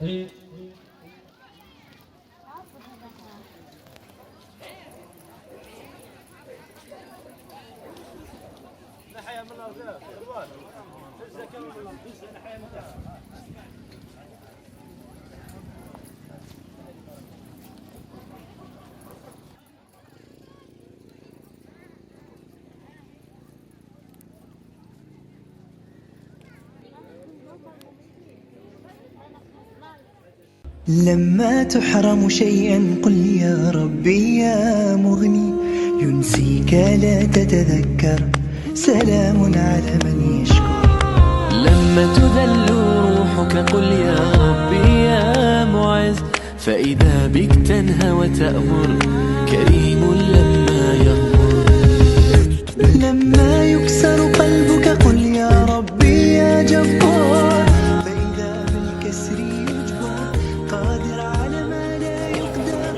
إيه. لما تحرم شيئا قل يا ربي يا مغني، ينسيك لا تتذكر، سلام على من يشكر. لما تذل روحك قل يا ربي يا معز، فإذا بك تنهى وتأمر، كريم لما يغفر. لما يكسر قلبك قل يا ربي يا جبار، فإذا بالكسر يجبر، قادر على ما لا يقدر.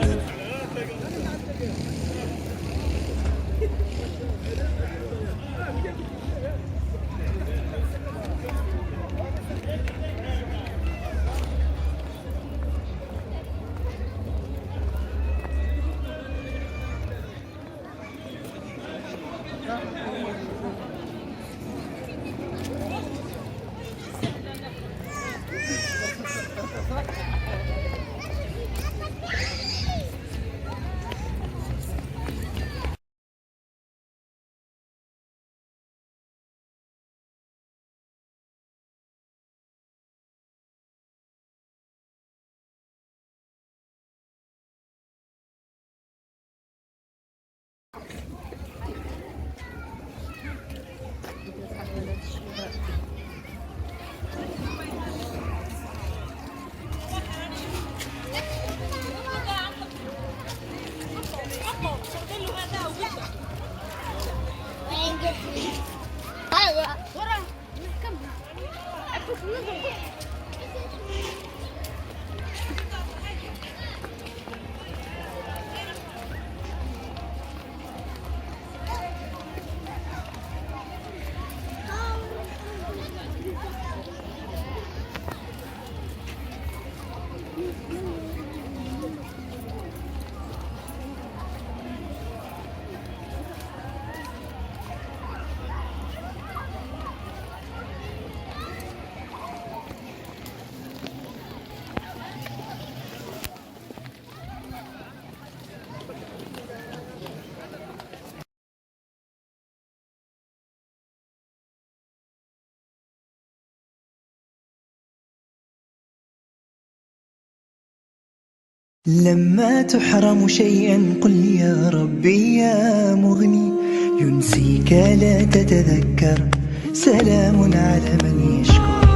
لما تحرم شيئا قل يا ربي يا مغني، ينسيك لا تتذكر، سلام على من يشكر.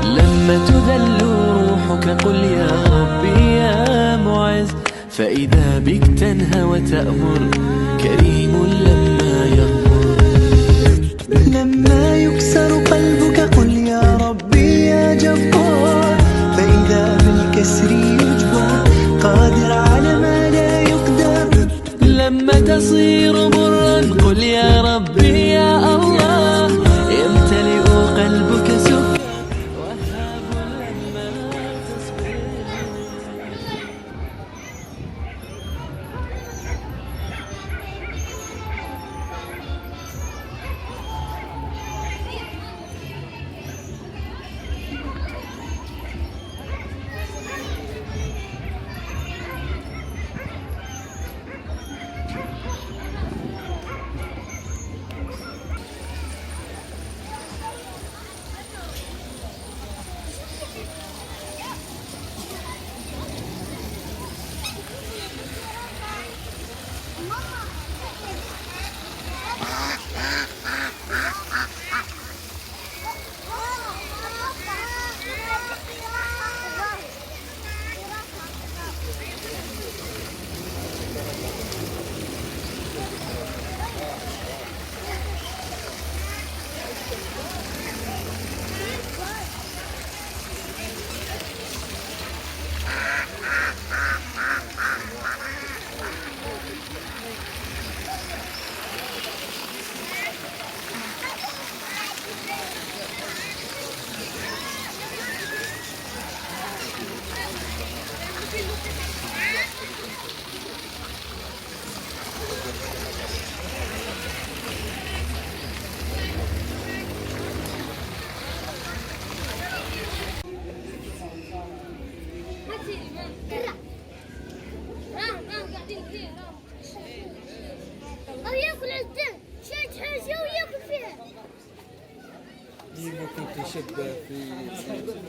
لما تذل روحك قل يا ربي يا معز، فإذا بك تنهى وتأمر، كريم لما يغفر. لما يكسر قلبك قل يا ربي يا جبار، فإذا بالكسر يجبر، قادر على ما لا يقدر. لما تصير مرا قل يا ربي يا الله، يمتلئ قلبك سكرا، وهاب لما تصبر. أو ياكل الدم شاد حاجة وياكل فيها. ديما كنت شابة في اكل.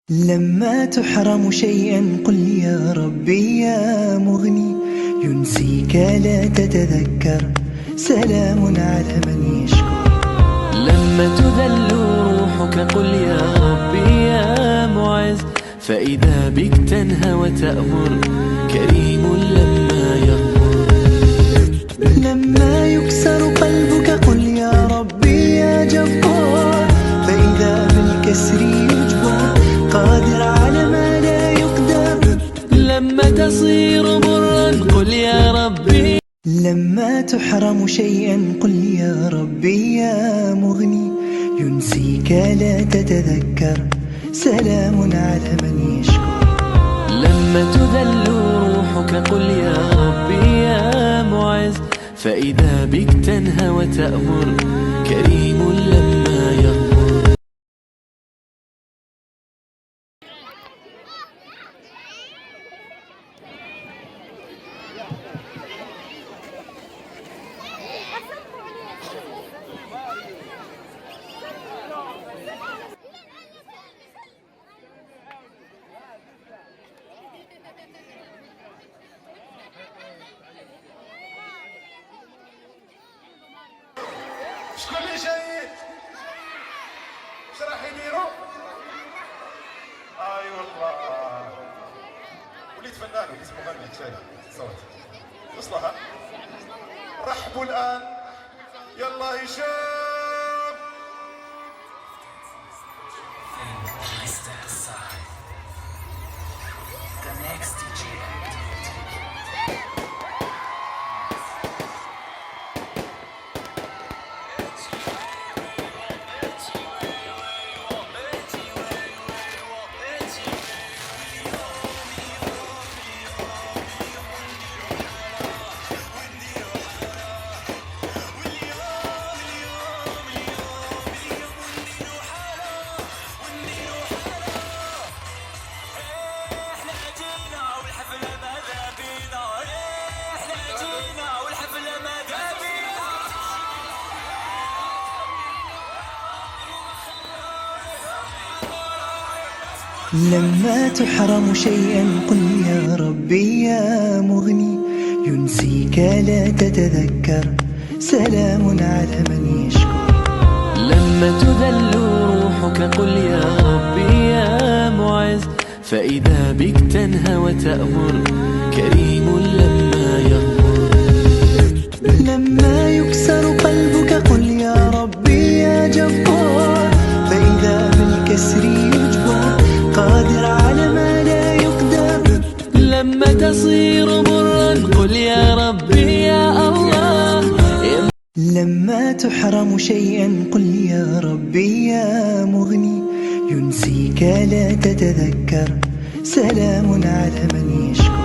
لما تحرم شيئا قل يا ربي يا مغني، ينسيك لا تتذكر، سلام على من يشكر. لما تذل روحك قل يا ربي يا معز، فإذا بك تنهى وتأمر، كريم لما يغفر. لما يكسر قلبك قل يا ربي يا جبار، فإذا بالكسر يجبر، قادر على ما لا يقدر. لما تصير برا قل يا ربي. لما تحرم شيئا قل يا ربي يا مغني، ينسيك لا تتذكر، سلام على من يشكر. لما تذل روحك قل يا ربي يا معز، فإذا بك تنهى وتأمر، كريم لما يغفر. شكون اللي جاي؟ اش راح يديروا؟ اي والله وليت فنان وليت مغني تشالي صوت وصلها. رحبوا الان يلا هشام. لما تحرم شيئا قل يا ربي يا مغني، ينسيك لا تتذكر، سلام على من يشكر. لما تذل روحك قل يا ربي يا معز، فإذا بك تنهى وتأمر، كريم لما يغفر. لما يكسر قلبك قل يا ربي يا جبار، فإذا بالكسر يجبر، تصير برا قل يا ربي يا الله. لما تحرم شيئا قل يا ربي يا مغني، ينسيك لا تتذكر سلام على من يشكو.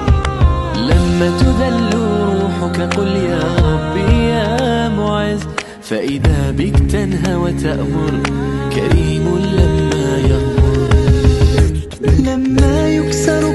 لما تذل روحك قل يا ربي يا معز، فإذا بك تنهى وتأمر كريم لما يغمر. لما يكسر